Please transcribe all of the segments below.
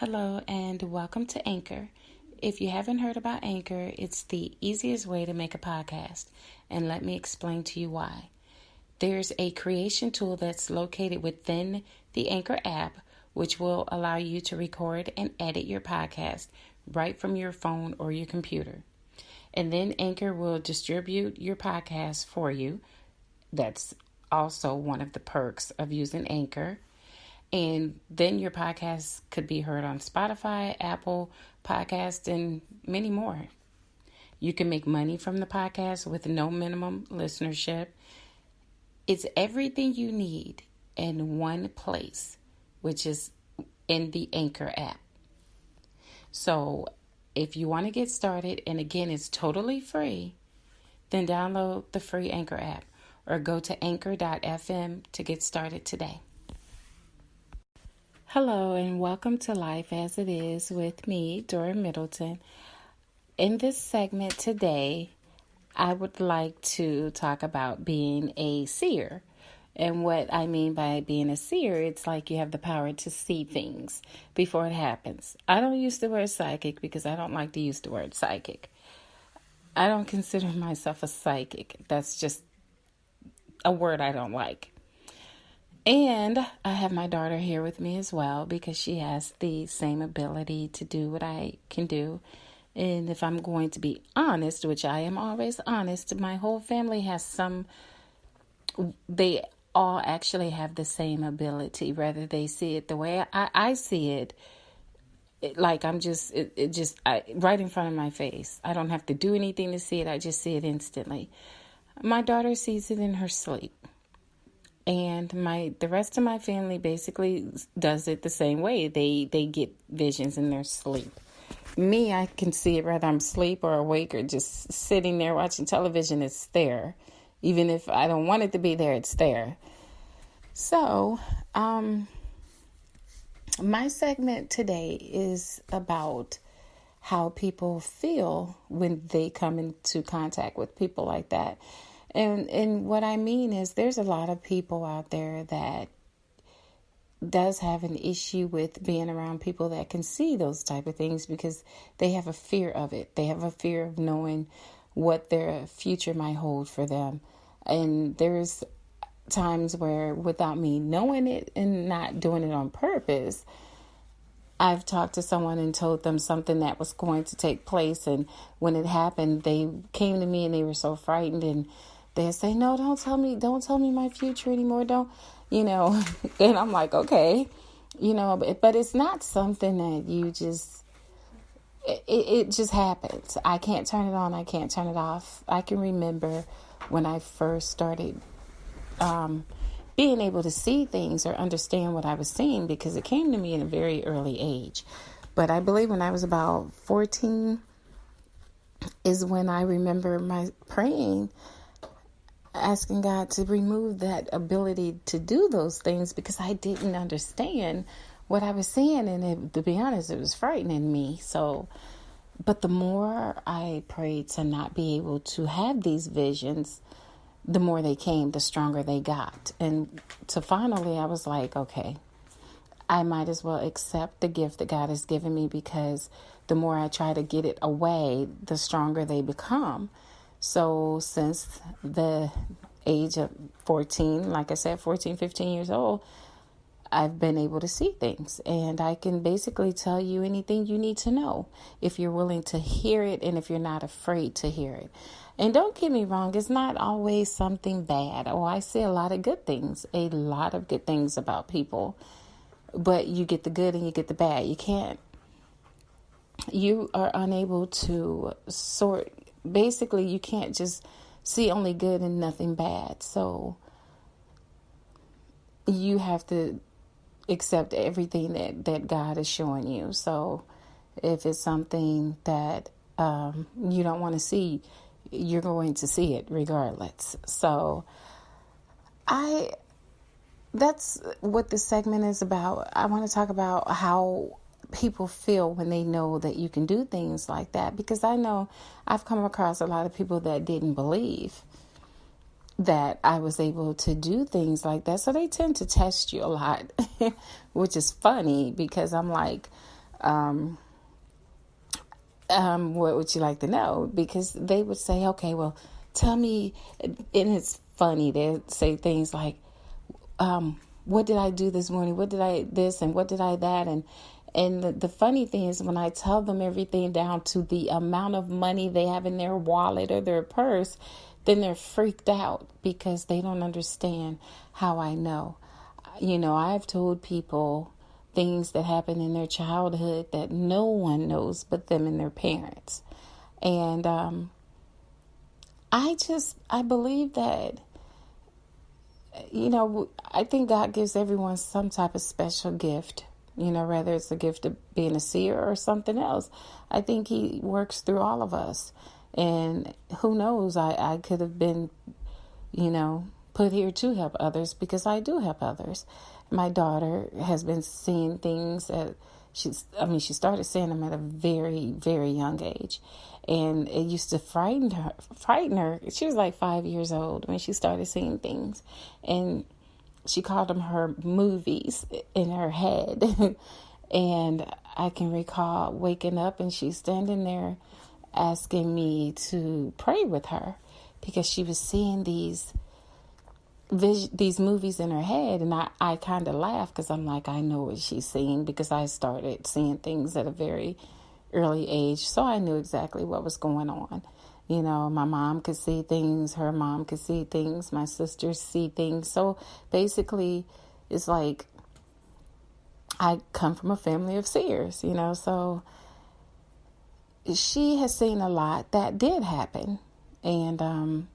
Hello and welcome to Anchor. If you haven't heard about Anchor, it's the easiest way to make a podcast, and let me explain to you why. There's a creation tool that's located within the Anchor app, which will allow you to record and edit your podcast right from your phone or your computer. And then Anchor will distribute your podcast for you. That's also one of the perks of using Anchor. And then your podcast could be heard on Spotify, Apple Podcast, and many more. You can make money from the podcast with no minimum listenership. It's everything you need in one place, which is in the Anchor app. So if you want to get started, and again, it's totally free, then download the free Anchor app or go to anchor.fm to get started today. Hello and welcome to Life as It Is with me, Dora Middleton. In this segment today, I would like to talk about being a seer. And what I mean by being a seer, it's like you have the power to see things before it happens. I don't use the word psychic because I don't like to use the word psychic. I don't consider myself a psychic. That's just a word I don't like. And I have my daughter here with me as well because she has the same ability to do what I can do. And if I'm going to be honest, which I am always honest, my whole family has they all actually have the same ability, whether they see it the way I see it. Like I'm just right in front of my face. I don't have to do anything to see it. I just see it instantly. My daughter sees it in her sleep. And the rest of my family basically does it the same way. They get visions in their sleep. Me, I can see it whether I'm asleep or awake or just sitting there watching television. It's there. Even if I don't want it to be there, it's there. So, my segment today is about how people feel when they come into contact with people like that. And what I mean is there's a lot of people out there that does have an issue with being around people that can see those type of things because they have a fear of it. They have a fear of knowing what their future might hold for them. And there's times where without me knowing it and not doing it on purpose, I've talked to someone and told them something that was going to take place. And when it happened, they came to me and they were so frightened and they say, no, don't tell me my future anymore. Don't, and I'm like, okay, but it's not something that you just, it just happens. I can't turn it on. I can't turn it off. I can remember when I first started, being able to see things or understand what I was seeing because it came to me in a very early age. But I believe when I was about 14 is when I remember my praying, asking God to remove that ability to do those things because I didn't understand what I was seeing. And to be honest, it was frightening me. But the more I prayed to not be able to have these visions, the more they came, the stronger they got. And so finally, I was like, okay, I might as well accept the gift that God has given me because the more I try to get it away, the stronger they become. So since the age of 14, like I said, 14, 15 years old, I've been able to see things. And I can basically tell you anything you need to know if you're willing to hear it and if you're not afraid to hear it. And don't get me wrong, it's not always something bad. Oh, I see a lot of good things about people. But you get the good and you get the bad. You are unable to sort. Basically, you can't just see only good and nothing bad. So you have to accept everything that God is showing you. So if it's something that you don't want to see, you're going to see it regardless. So that's what this segment is about. I want to talk about how people feel when they know that you can do things like that, because I know I've come across a lot of people that didn't believe that I was able to do things like that. So they tend to test you a lot, which is funny because I'm like, what would you like to know? Because they would say, okay, well, tell me. And it's funny. They say things like, what did I do this morning? What did I this and what did I that? And the funny thing is when I tell them everything down to the amount of money they have in their wallet or their purse, then they're freaked out because they don't understand how I know. I've told people things that happened in their childhood that no one knows but them and their parents. And I believe that, I think God gives everyone some type of special gift, whether it's a gift of being a seer or something else. I think he works through all of us. And who knows, I could have been, put here to help others because I do help others. My daughter has been seeing things that she started seeing them at a very, very young age. And it used to frighten her. She was like 5 years old when she started seeing things. And she called them her movies in her head. And I can recall waking up and she's standing there asking me to pray with her because she was seeing these movies in her head. And I kind of laughed because I'm like, I know what she's seeing because I started seeing things at a very early age. So I knew exactly what was going on. My mom could see things, her mom could see things, my sisters see things. So basically it's like I come from a family of seers, so she has seen a lot that did happen. And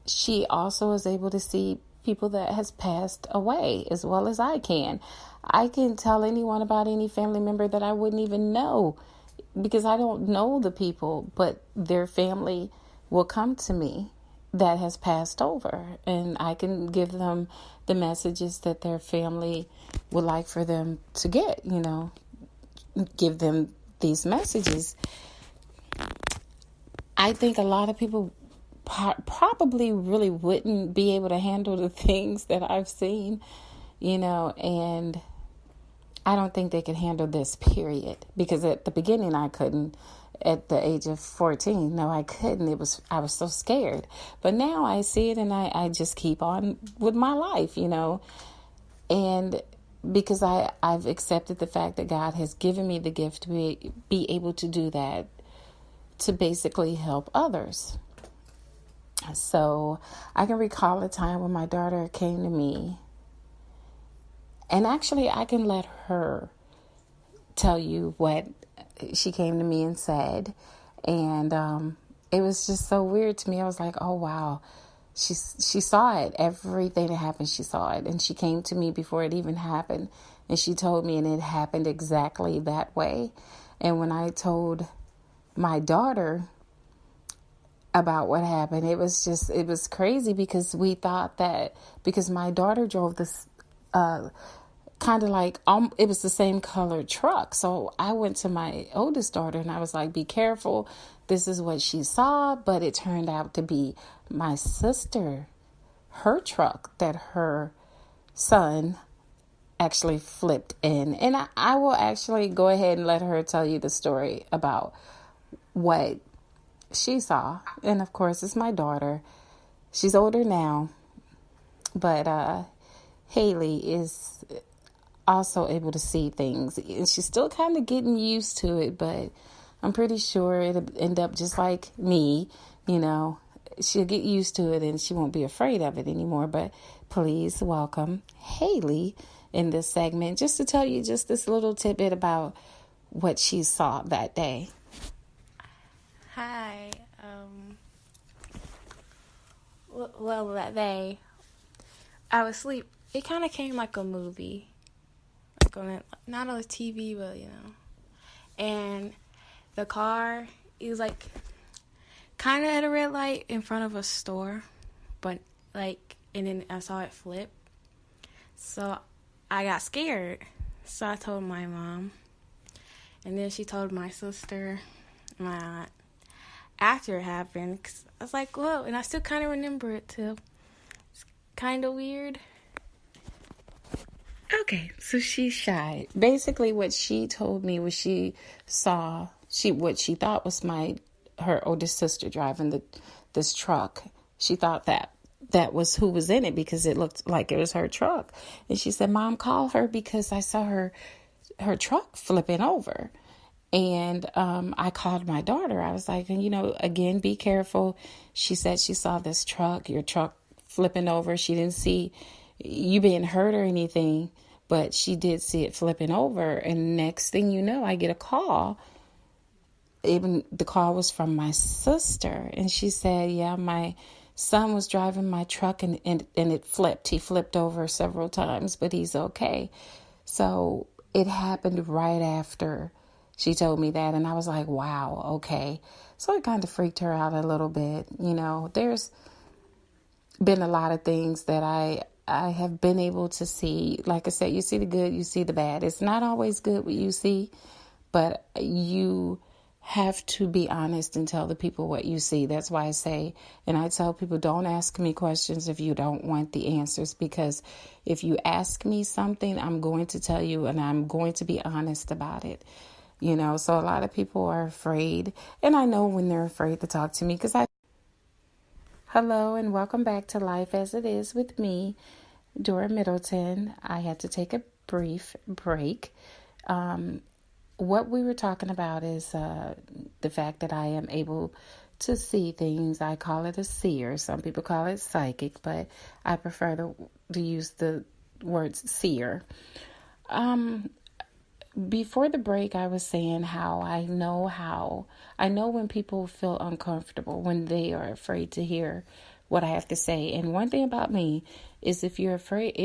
she also is able to see people that has passed away as well as I can. I can tell anyone about any family member that I wouldn't even know because I don't know the people, but their family will come to me that has passed over, and I can give them the messages that their family would like for them to get, give them these messages. I think a lot of people probably really wouldn't be able to handle the things that I've seen, and I don't think they could handle this, period. Because at the beginning I couldn't. At the age of 14, no, I couldn't. I was so scared. But now I see it and I just keep on with my life, And because I've accepted the fact that God has given me the gift to be able to do that, to basically help others. So I can recall a time when my daughter came to me, and actually I can let her tell you what she came to me and said. And it was just so weird to me. I was like, oh wow, she saw it. Everything that happened, she saw it. And she came to me before it even happened, and she told me, and it happened exactly that way. And when I told my daughter about what happened, it was crazy, because we thought that because my daughter drove this kind of like it was the same color truck. So I went to my oldest daughter and I was like, be careful, this is what she saw. But it turned out to be my sister, her truck that her son actually flipped in. And I will actually go ahead and let her tell you the story about what she saw. And of course, it's my daughter. She's older now, but Haley is also able to see things, and she's still kind of getting used to it, but I'm pretty sure it'll end up just like me. She'll get used to it and she won't be afraid of it anymore. But please welcome Haley in this segment, just to tell you just this little tidbit about what she saw that day. Hi. Well, that day I was asleep. It kind of came like a movie, not on the TV, but And the car, it was like kind of at a red light in front of a store, but and then I saw it flip. So I got scared. So I told my mom, and then she told my sister, my aunt. After it happened, 'cause I was like, whoa, and I still kind of remember it too. It's kind of weird. Okay, so she's shy. Basically, what she told me was she saw what she thought was her oldest sister driving this truck. She thought that was who was in it because it looked like it was her truck. And she said, "Mom, call her because I saw her truck flipping over." And I called my daughter. I was like, again, be careful. She said she saw your truck flipping over. She didn't see you being hurt or anything, but she did see it flipping over. And next thing you know, I get a call. Even the call was from my sister. And she said, yeah, my son was driving my truck and it flipped. He flipped over several times, but he's okay. So it happened right after she told me that. And I was like, wow, okay. So it kind of freaked her out a little bit. There's been a lot of things that I have been able to see. Like I said, you see the good, you see the bad. It's not always good what you see, but you have to be honest and tell the people what you see. That's why I say, and I tell people, don't ask me questions if you don't want the answers, because if you ask me something, I'm going to tell you and I'm going to be honest about it. So a lot of people are afraid, and I know when they're afraid to talk to me because Hello and welcome back to Life as It Is with me, Dora Middleton. I had to take a brief break. What we were talking about is the fact that I am able to see things. I call it a seer. Some people call it psychic, but I prefer to use the word seer. Before the break, I was saying how I know when people feel uncomfortable, when they are afraid to hear what I have to say. And one thing about me is if you are afraid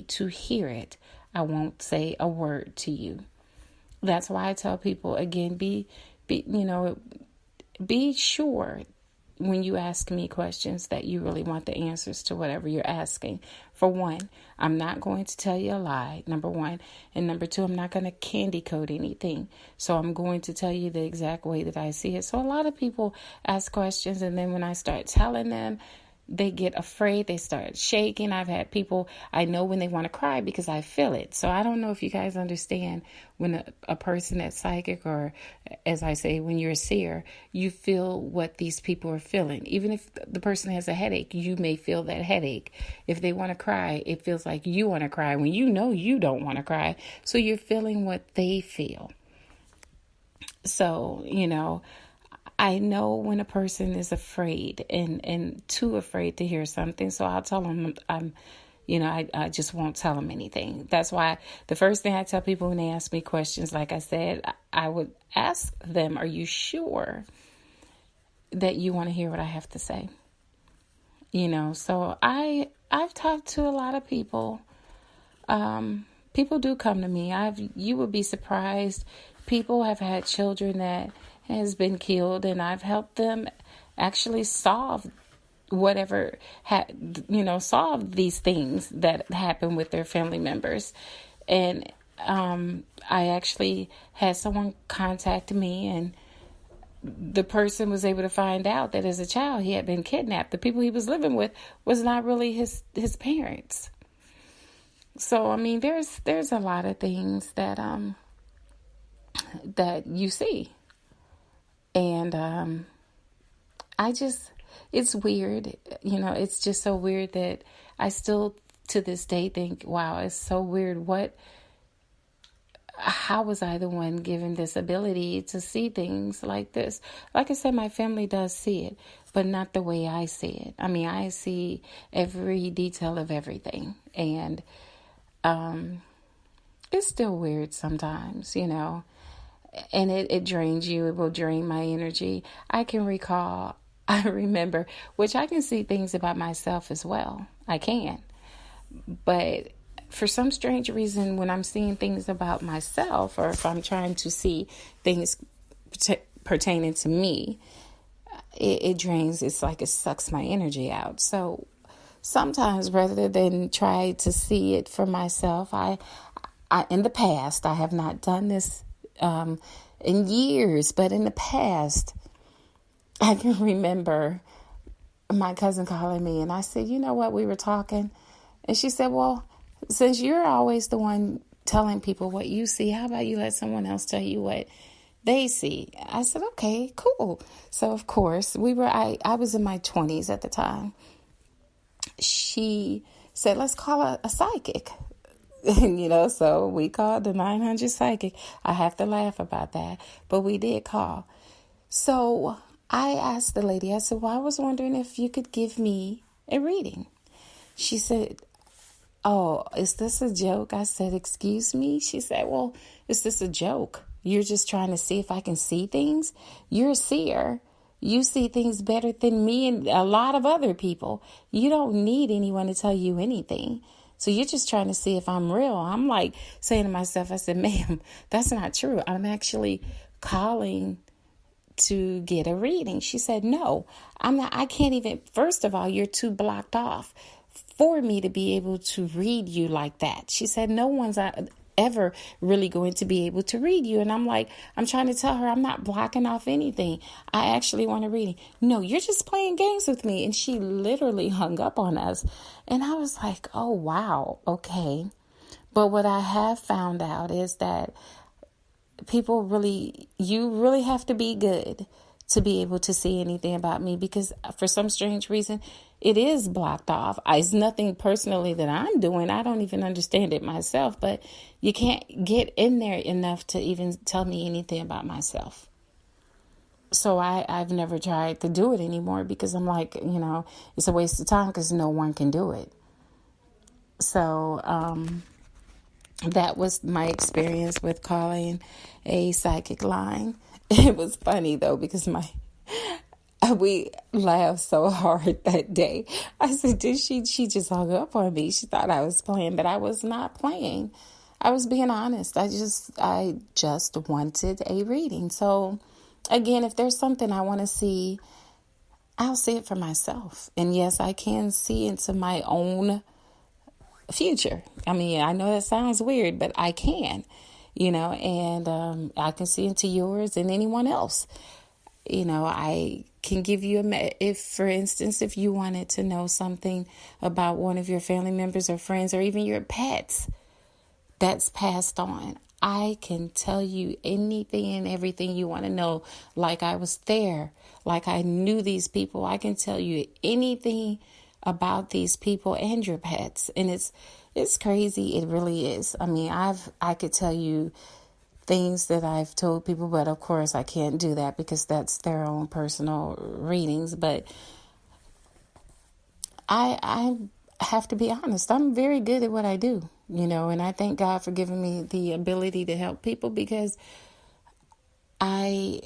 to hear it, I won't say a word to you. That's why I tell people, again, be sure when you ask me questions that you really want the answers to whatever you're asking. For one, I'm not going to tell you a lie, number one. And number two, I'm not going to candy coat anything. So I'm going to tell you the exact way that I see it. So a lot of people ask questions, and then when I start telling them, they get afraid. They start shaking. I've had people, I know when they want to cry because I feel it. So I don't know if you guys understand when a person that's psychic, or as I say, when you're a seer, you feel what these people are feeling. Even if the person has a headache, you may feel that headache. If they want to cry, it feels like you want to cry when you know you don't want to cry. So you're feeling what they feel. So, I know when a person is afraid and too afraid to hear something. So I'll tell them I just won't tell them anything. That's why the first thing I tell people when they ask me questions, like I said, I would ask them, are you sure that you want to hear what I have to say? So I've talked to a lot of people. People do come to me. You would be surprised. People have had children that has been killed, and I've helped them actually solve solve these things that happen with their family members. And I actually had someone contact me, and the person was able to find out that as a child he had been kidnapped. The people he was living with was not really his parents. So I mean, there's a lot of things that you see. And it's weird, it's just so weird that I still to this day think, wow, it's so weird. How was I the one given this ability to see things like this? Like I said, my family does see it, but not the way I see it. I mean, I see every detail of everything. And it's still weird sometimes, and it drains you. It will drain my energy. I remember, which I can see things about myself as well. I can. But for some strange reason, when I'm seeing things about myself, or if I'm trying to see things pertaining to me, it drains. It's like it sucks my energy out. So sometimes rather than try to see it for myself, I in the past, I have not done this in years, but in the past, I can remember my cousin calling me, and I said, you know what, we were talking, and she said, well, since you're always the one telling people what you see, how about you let someone else tell you what they see? I said, okay, cool. So of course I was in my 20s at the time. She said, let's call a psychic. And, so we called the 900 psychic. I have to laugh about that, but we did call. So I asked the lady, I said, well, I was wondering if you could give me a reading. She said, oh, is this a joke? I said, excuse me? She said, well, is this a joke? You're just trying to see if I can see things? You're a seer. You see things better than me and a lot of other people. You don't need anyone to tell you anything. So you're just trying to see if I'm real. I'm like saying to myself, I said, ma'am, that's not true. I'm actually calling to get a reading. She said, no, I'm not. I can't even. First of all, you're too blocked off for me to be able to read you like that. She said, no one's ever really going to be able to read you. And I'm like, I'm trying to tell her I'm not blocking off anything. I actually want a reading. No, you're just playing games with me. And she literally hung up on us. And I was like, oh, wow. Okay. But what I have found out is that you really have to be good to be able to see anything about me, because for some strange reason, it is blocked off. It's nothing personally that I'm doing. I don't even understand it myself, but you can't get in there enough to even tell me anything about myself. So I've never tried to do it anymore, because I'm like, it's a waste of time because no one can do it. So that was my experience with calling a psychic line. It was funny though, because we laughed so hard that day. I said, she just hung up on me. She thought I was playing, but I was not playing. I was being honest. I just wanted a reading. So again, if there's something I want to see, I'll see it for myself. And yes, I can see into my own future. I mean, I know that sounds weird, but I can, and I can see into yours and anyone else. I can give you if, for instance, if you wanted to know something about one of your family members or friends or even your pets that's passed on, I can tell you anything and everything you want to know. Like I was there, like I knew these people. I can tell you anything about these people and your pets. And it's crazy. It really is. I mean, I could tell you things that I've told people, but of course I can't do that because that's their own personal readings. But I have to be honest. I'm very good at what I do, and I thank God for giving me the ability to help people, because I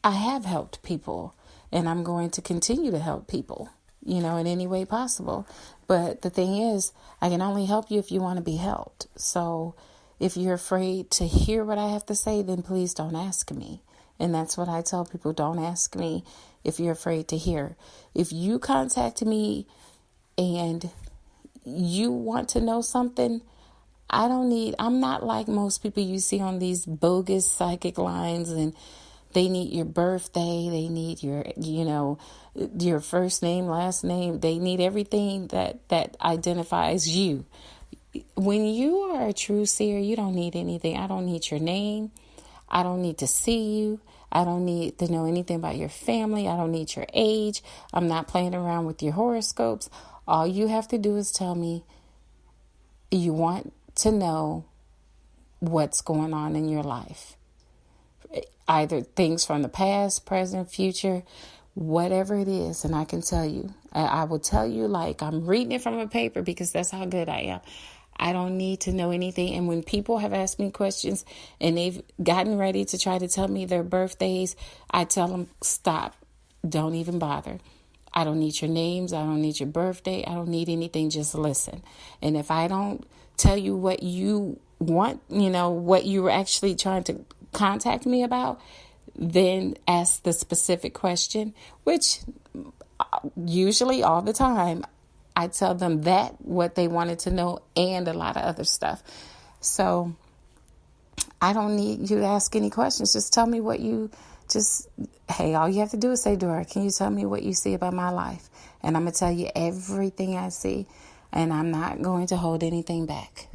have helped people, and I'm going to continue to help people, in any way possible. But the thing is, I can only help you if you want to be helped. So if you're afraid to hear what I have to say, then please don't ask me. And that's what I tell people. Don't ask me if you're afraid to hear. If you contact me and you want to know something, I'm not like most people you see on these bogus psychic lines, and they need your birthday. They need your first name, last name. They need everything that identifies you. When you are a true seer, you don't need anything. I don't need your name. I don't need to see you. I don't need to know anything about your family. I don't need your age. I'm not playing around with your horoscopes. All you have to do is tell me you want to know what's going on in your life. Either things from the past, present, future, whatever it is. And I can tell you, I will tell you like I'm reading it from a paper, because that's how good I am. I don't need to know anything. And when people have asked me questions and they've gotten ready to try to tell me their birthdays, I tell them, stop. Don't even bother. I don't need your names. I don't need your birthday. I don't need anything. Just listen. And if I don't tell you what you want, what you were actually trying to contact me about, then ask the specific question, which usually all the time I tell them what they wanted to know, and a lot of other stuff. So I don't need you to ask any questions. Just tell me hey, all you have to do is say, Dora, can you tell me what you see about my life? And I'm going to tell you everything I see. and I'm not going to hold anything back.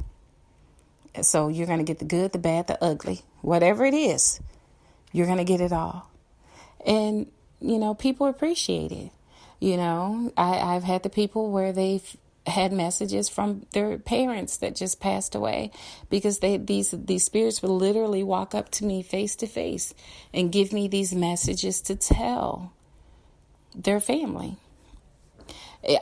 So you're going to get the good, the bad, the ugly, whatever it is, you're going to get it all. And, people appreciate it. I've had the people where they've had messages from their parents that just passed away, because these spirits will literally walk up to me face to face and give me these messages to tell their family.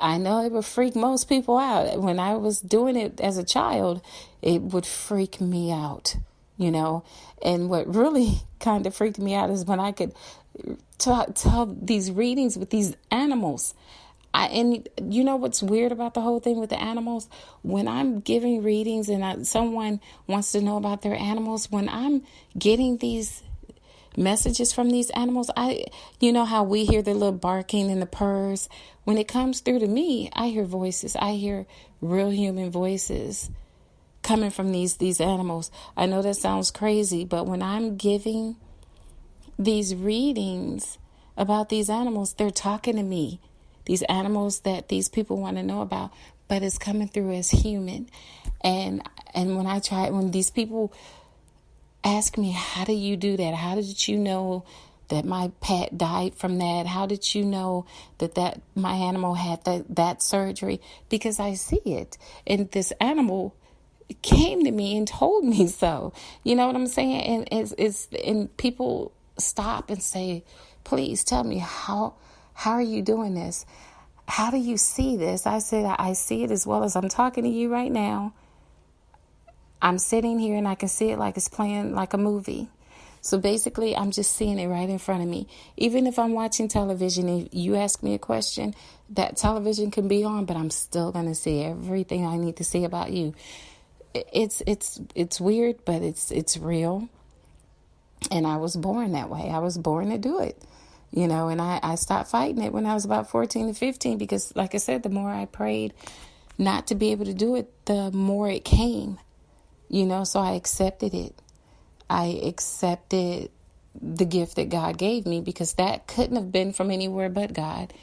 I know it would freak most people out. When I was doing it as a child, it would freak me out, And what really kind of freaked me out is when I could tell these readings with these animals. And you know what's weird about the whole thing with the animals? When I'm giving readings and someone wants to know about their animals, when I'm getting these messages from these animals, how we hear the little barking and the purrs. When it comes through to me, I hear voices. I hear real human voices coming from these animals. I know that sounds crazy, but when I'm giving these readings about these animals, they're talking to me. These animals that these people want to know about, but it's coming through as human. And when these people ask me, how do you do that? How did you know that my pet died from that? How did you know that my animal had that surgery? Because I see it. And this animal came to me and told me so. You know what I'm saying? And people stop and say, please tell me, how are you doing this? How do you see this? I said, I see it as well as I'm talking to you right now. I'm sitting here and I can see it like it's playing like a movie. So basically, I'm just seeing it right in front of me. Even if I'm watching television, if you ask me a question, that television can be on, but I'm still going to see everything I need to see about you. It's weird, but it's real. And I was born that way. I was born to do it. And I stopped fighting it when I was about 14 to 15, because like I said, the more I prayed not to be able to do it, the more it came, so I accepted it. I accepted the gift that God gave me, because that couldn't have been from anywhere but God,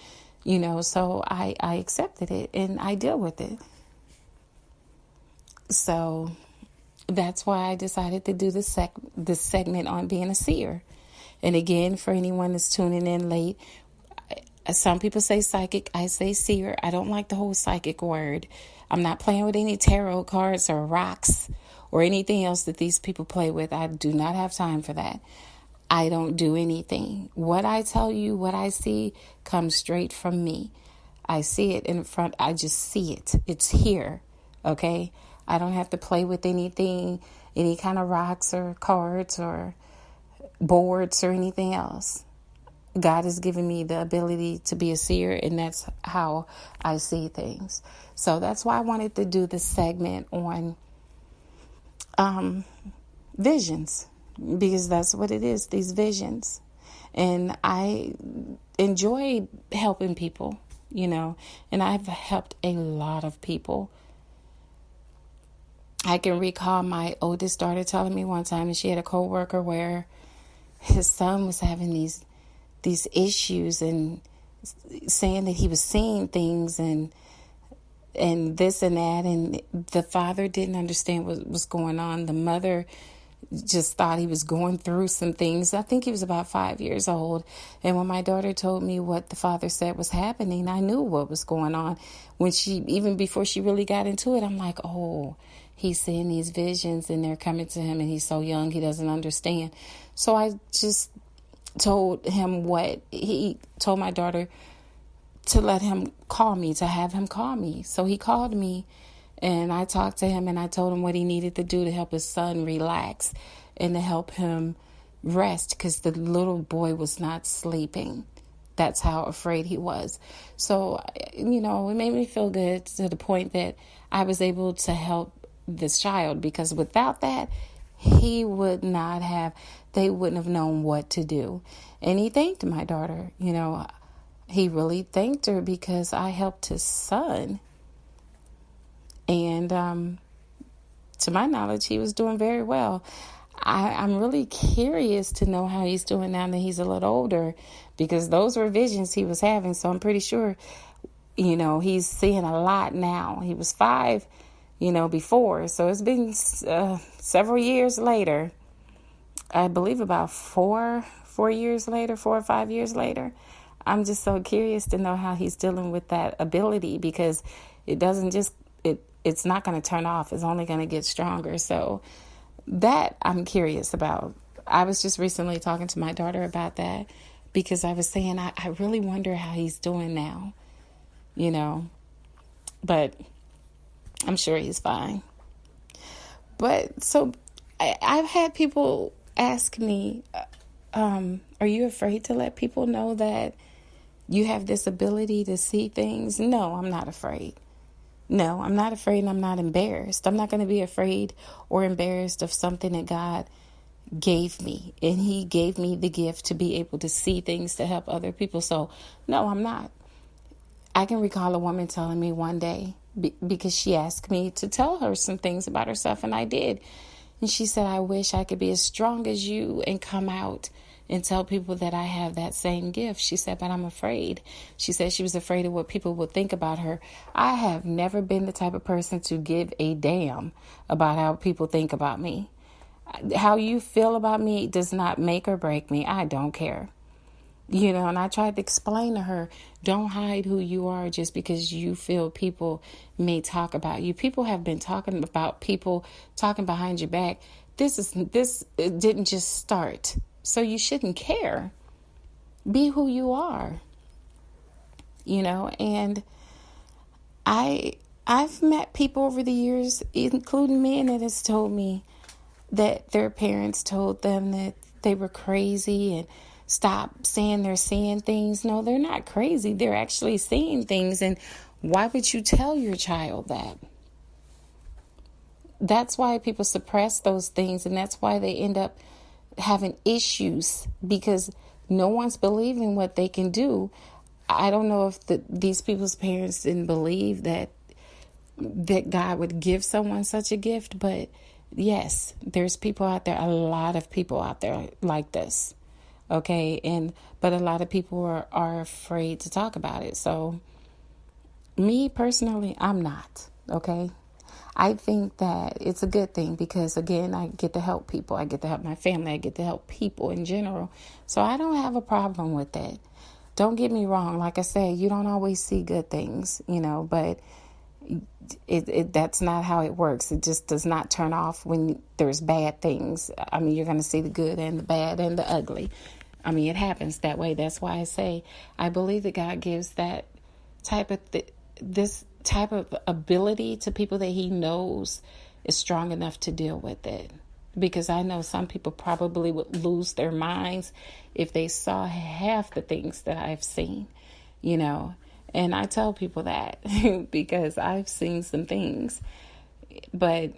so I accepted it and I deal with it. So that's why I decided to do this segment on being a seer. And again, for anyone that's tuning in late, some people say psychic, I say seer. I don't like the whole psychic word. I'm not playing with any tarot cards or rocks or anything else that these people play with. I do not have time for that. I don't do anything. What I tell you, what I see, comes straight from me. I see it in front. I just see it. It's here. Okay? I don't have to play with anything, any kind of rocks or cards or boards or anything else. God has given me the ability to be a seer, and that's how I see things. So that's why I wanted to do this segment on visions, because that's what it is, these visions. And I enjoy helping people, and I've helped a lot of people. I can recall my oldest daughter telling me one time, and she had a coworker where his son was having these issues and saying that he was seeing things and this and that, and the father didn't understand what was going on. The mother just thought he was going through some things. I think he was about 5 years old. And when my daughter told me what the father said was happening, I knew what was going on. Even before she really got into it, I'm like, oh, he's seeing these visions and they're coming to him, and he's so young, he doesn't understand. So I just told him what he told my daughter, to let him call me, to have him call me. So he called me, and I talked to him, and I told him what he needed to do to help his son relax and to help him rest, because the little boy was not sleeping. That's how afraid he was. So, it made me feel good to the point that I was able to help this child, because without that, they wouldn't have known what to do. And he thanked my daughter, he really thanked her, because I helped his son. And to my knowledge, he was doing very well. I'm really curious to know how he's doing now that he's a little older, because those were visions he was having. So I'm pretty sure He's seeing a lot now. He was 5, before. So it's been several years later. I believe about 4 years later, 4 or 5 years later. I'm just so curious to know how he's dealing with that ability, because it's not going to turn off. It's only going to get stronger. So that I'm curious about. I was just recently talking to my daughter about that, because I was saying, I really wonder how he's doing now, but I'm sure he's fine. But so I've had people ask me, are you afraid to let people know that you have this ability to see things? No, I'm not afraid. No, I'm not afraid, and I'm not embarrassed. I'm not going to be afraid or embarrassed of something that God gave me. And He gave me the gift to be able to see things to help other people. So, no, I'm not. I can recall a woman telling me one day, because she asked me to tell her some things about herself, and I did. And she said, I wish I could be as strong as you and come out and tell people that I have that same gift. She said, but I'm afraid. She said she was afraid of what people would think about her. I have never been the type of person to give a damn about how people think about me. How you feel about me does not make or break me. I don't care. And I tried to explain to her, don't hide who you are just because you feel people may talk about you. People have been talking about people talking behind your back. This didn't just start. So you shouldn't care. Be who you are. And I've met people over the years, including men, that has told me that their parents told them that they were crazy and stop saying they're seeing things. No, they're not crazy. They're actually seeing things. And why would you tell your child that? That's why people suppress those things, and that's why they end up having issues, because no one's believing what they can do. I don't know if these people's parents didn't believe that God would give someone such a gift, but yes, there's people out there, a lot of people out there like this. Okay, but a lot of people are afraid to talk about it. So me personally, I'm not. Okay, I think that it's a good thing, because again, I get to help people. I get to help my family. I get to help people in general. So I don't have a problem with that. Don't get me wrong. Like I said, you don't always see good things, but that's not how it works. It just does not turn off when there's bad things. I mean, you're going to see the good and the bad and the ugly. I mean, it happens that way. That's why I say I believe that God gives that type of this type of ability to people that He knows is strong enough to deal with it. Because I know some people probably would lose their minds if they saw half the things that I've seen, And I tell people that because I've seen some things. But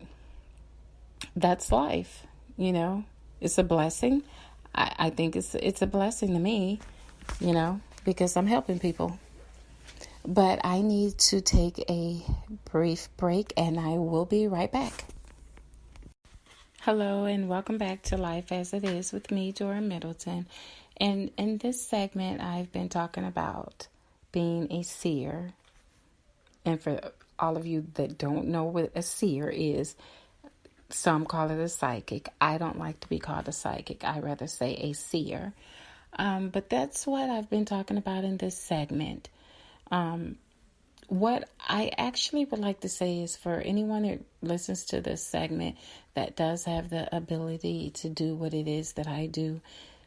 that's life, It's a blessing. I think it's a blessing to me, because I'm helping people. But I need to take a brief break, and I will be right back. Hello, and welcome back to Life as It Is with me, Dora Middleton. And in this segment, I've been talking about being a seer. And for all of you that don't know what a seer is, some call it a psychic. I don't like to be called a psychic. I rather say a seer. But that's what I've been talking about in this segment. What I actually would like to say is, for anyone that listens to this segment that does have the ability to do what it is that I do,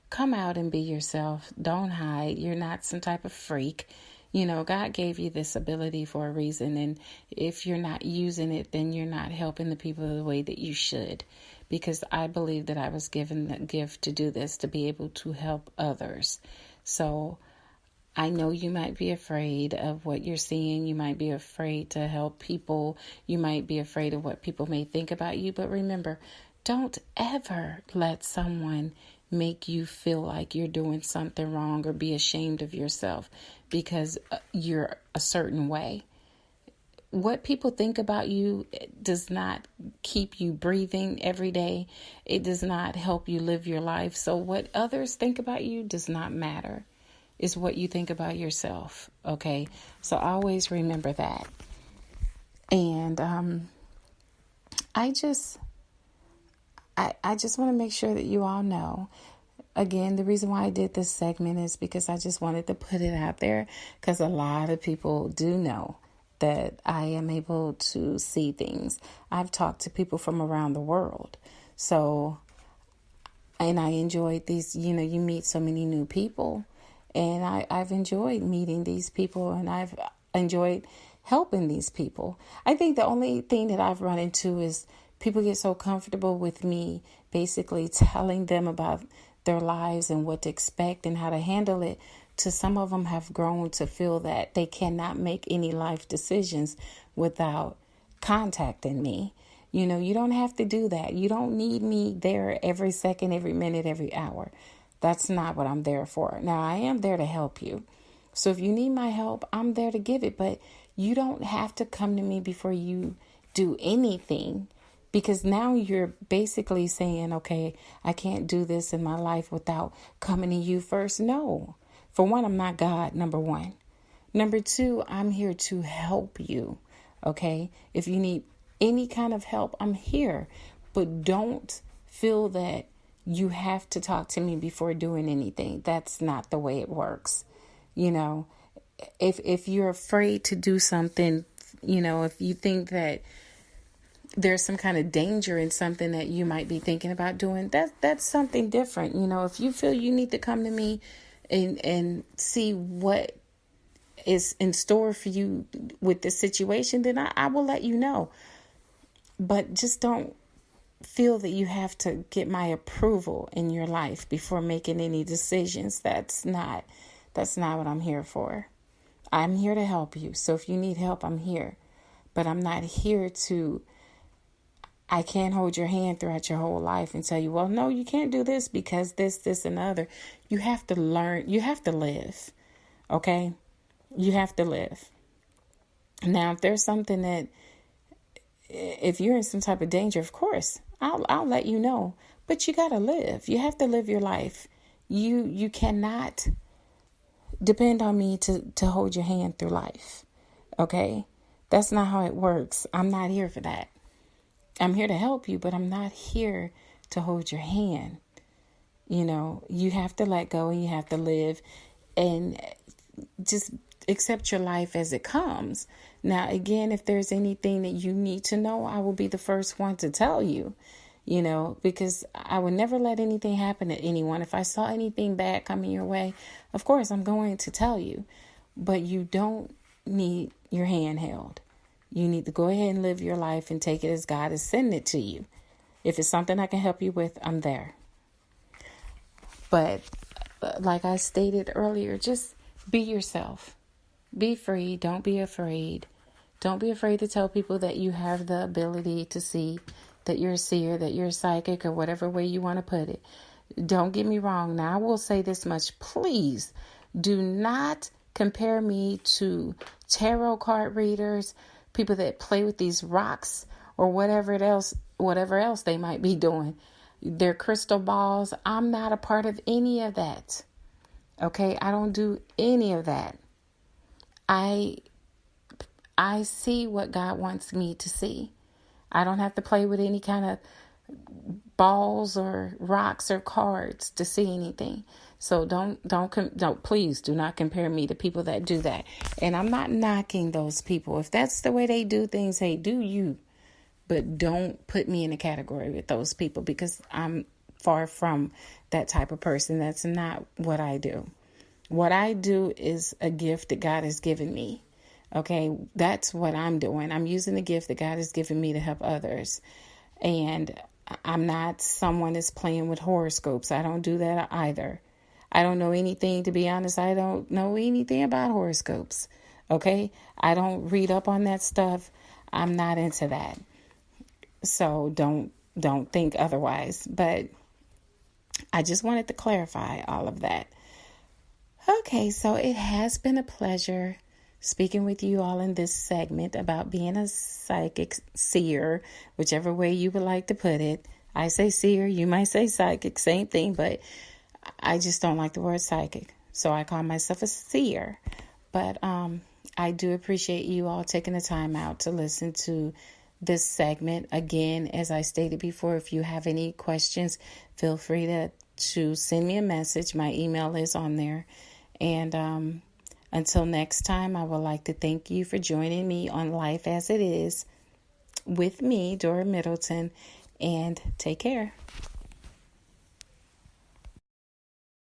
come out and be yourself. Don't hide. You're not some type of freak. God gave you this ability for a reason. And if you're not using it, then you're not helping the people the way that you should. Because I believe that I was given the gift to do this, to be able to help others. So I know you might be afraid of what you're seeing. You might be afraid to help people. You might be afraid of what people may think about you. But remember, don't ever let someone make you feel like you're doing something wrong or be ashamed of yourself because you're a certain way. What people think about you does not keep you breathing every day. It does not help you live your life. So what others think about you does not matter. is what you think about yourself. Okay. So always remember that. And I just want to make sure that you all know. Again, the reason why I did this segment is because I just wanted to put it out there, because a lot of people do know that I am able to see things. I've talked to people from around the world. So, and I enjoyed these, you meet so many new people, and I've enjoyed meeting these people, and I've enjoyed helping these people. I think the only thing that I've run into is people get so comfortable with me basically telling them about their lives and what to expect and how to handle it, to some of them have grown to feel that they cannot make any life decisions without contacting me. You don't have to do that. You don't need me there every second, every minute, every hour. That's not what I'm there for. Now, I am there to help you. So if you need my help, I'm there to give it. But you don't have to come to me before you do anything. Because now you're basically saying, okay, I can't do this in my life without coming to you first. No. For one, I'm not God, number one. Number two, I'm here to help you. Okay. If you need any kind of help, I'm here. But don't feel that you have to talk to me before doing anything. That's not the way it works. If you're afraid to do something, if you think that there's some kind of danger in something that you might be thinking about doing, that's something different. If you feel you need to come to me and see what is in store for you with this situation, then I will let you know. But just don't feel that you have to get my approval in your life before making any decisions. That's not what I'm here for. I'm here to help you. So if you need help, I'm here. But I'm not here I can't hold your hand throughout your whole life and tell you, well, no, you can't do this because this, and the other. You have to learn. You have to live. Okay? You have to live. Now, if there's something that, if you're in some type of danger, of course, I'll let you know. But you got to live. You have to live your life. You cannot depend on me to hold your hand through life. Okay? That's not how it works. I'm not here for that. I'm here to help you, but I'm not here to hold your hand. You have to let go and you have to live and just accept your life as it comes. Now, again, if there's anything that you need to know, I will be the first one to tell you, because I would never let anything happen to anyone. If I saw anything bad coming your way, of course, I'm going to tell you, but you don't need your hand held. You need to go ahead and live your life and take it as God is sending it to you. If it's something I can help you with, I'm there. But like I stated earlier, just be yourself. Be free. Don't be afraid. Don't be afraid to tell people that you have the ability to see, that you're a seer, that you're psychic, or whatever way you want to put it. Don't get me wrong. Now, I will say this much. Please do not compare me to tarot card readers, people that play with these rocks or whatever else they might be doing. Their crystal balls. I'm not a part of any of that. Okay? I don't do any of that. I see what God wants me to see. I don't have to play with any kind of balls or rocks or cards to see anything. So please do not compare me to people that do that. And I'm not knocking those people. If that's the way they do things, hey, do you. But don't put me in a category with those people, because I'm far from that type of person. That's not what I do. What I do is a gift that God has given me. Okay, that's what I'm doing. I'm using the gift that God has given me to help others. And I'm not someone that's playing with horoscopes. I don't do that either. I don't know anything, to be honest. I don't know anything about horoscopes. Okay, I don't read up on that stuff. I'm not into that. So don't think otherwise. But I just wanted to clarify all of that. Okay, so it has been a pleasure speaking with you all in this segment about being a psychic seer, whichever way you would like to put it. I say seer, you might say psychic, same thing, but I just don't like the word psychic. So I call myself a seer. But I do appreciate you all taking the time out to listen to this segment. Again, as I stated before, if you have any questions, feel free to send me a message. My email is on there. And until next time, I would like to thank you for joining me on Life as It Is with me, Dora Middleton, and take care.